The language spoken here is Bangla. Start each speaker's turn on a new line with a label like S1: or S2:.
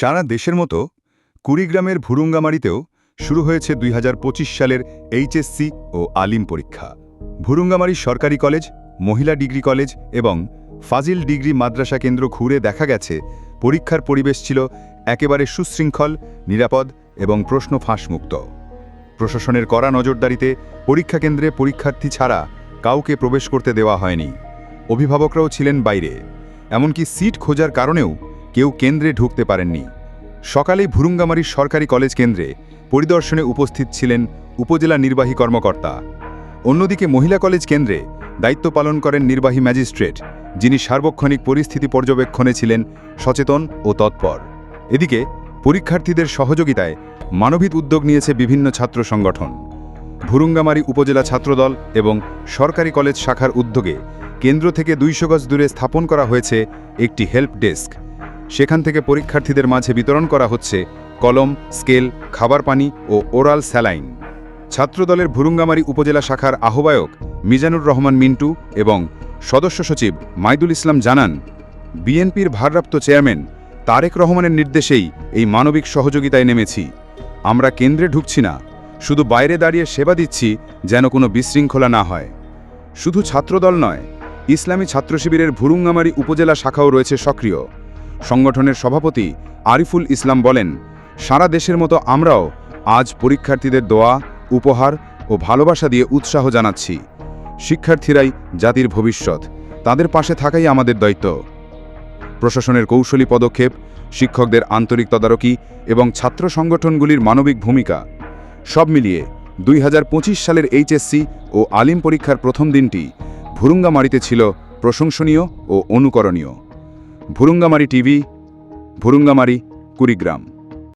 S1: সারা দেশের মতো কুড়িগ্রামের ভুরুঙ্গামারীতেও শুরু হয়েছে 2025 সালের এইচএসসি ও আলিম পরীক্ষা। ভুরুঙ্গামারী সরকারি কলেজ, মহিলা ডিগ্রি কলেজ এবং ফাজিল ডিগ্রি মাদ্রাসা কেন্দ্র ঘুরে দেখা গেছে পরীক্ষার পরিবেশ ছিল একেবারে সুশৃঙ্খল, নিরাপদ এবং প্রশ্ন ফাঁসমুক্ত। প্রশাসনের কড়া নজরদারিতে পরীক্ষা কেন্দ্রে পরীক্ষার্থী ছাড়া কাউকে প্রবেশ করতে দেওয়া হয়নি। অভিভাবকরাও ছিলেন বাইরে, এমনকি সিট খোঁজার কারণেও কেউ কেন্দ্রে ঢুকতে পারেননি। সকালেই ভুরুঙ্গামারী সরকারি কলেজ কেন্দ্রে পরিদর্শনে উপস্থিত ছিলেন উপজেলা নির্বাহী কর্মকর্তা। অন্যদিকে মহিলা কলেজ কেন্দ্রে দায়িত্ব পালন করেন নির্বাহী ম্যাজিস্ট্রেট, যিনি সার্বক্ষণিক পরিস্থিতি পর্যবেক্ষণে ছিলেন সচেতন ও তৎপর। এদিকে পরীক্ষার্থীদের সহযোগিতায় মানবিক উদ্যোগ নিয়েছে বিভিন্ন ছাত্র সংগঠন। ভুরুঙ্গামারী উপজেলা ছাত্রদল এবং সরকারি কলেজ শাখার উদ্যোগে কেন্দ্র থেকে 200 গজ দূরে স্থাপন করা হয়েছে একটি হেল্প ডেস্ক। সেখান থেকে পরীক্ষার্থীদের মাঝে বিতরণ করা হচ্ছে কলম, স্কেল, খাবার পানি ও ওরাল স্যালাইন। ছাত্রদলের ভুরুঙ্গামারী উপজেলা শাখার আহ্বায়ক মিজানুর রহমান মিন্টু এবং সদস্য সচিব মাইদুল ইসলাম জানান, বিএনপির ভারপ্রাপ্ত চেয়ারম্যান তারেক রহমানের নির্দেশেই এই মানবিক সহযোগিতায় নেমেছি। আমরা কেন্দ্রে ঢুকছি না, শুধু বাইরে দাঁড়িয়ে সেবা দিচ্ছি যেন কোনো বিশৃঙ্খলা না হয়। শুধু ছাত্রদল নয়, ইসলামী ছাত্র শিবিরের ভুরুঙ্গামারী উপজেলা শাখাও রয়েছে সক্রিয়। সংগঠনের সভাপতি আরিফুল ইসলাম বলেন, সারা দেশের মতো আমরাও আজ পরীক্ষার্থীদের দোয়া, উপহার ও ভালোবাসা দিয়ে উৎসাহ জানাচ্ছি। শিক্ষার্থীরাই জাতির ভবিষ্যৎ, তাদের পাশে থাকাই আমাদের দায়িত্ব। প্রশাসনের কৌশলী পদক্ষেপ, শিক্ষকদের আন্তরিক তদারকি এবং ছাত্র সংগঠনগুলির মানবিক ভূমিকা সব মিলিয়ে 2025 সালের এইচএসসি ও আলিম পরীক্ষার প্রথম দিনটি ভুরুঙ্গামারীতে ছিল প্রশংসনীয় ও অনুকরণীয়। ভুরুঙ্গামারী টিভি, ভুরুঙ্গামারী, কুড়িগ্রাম।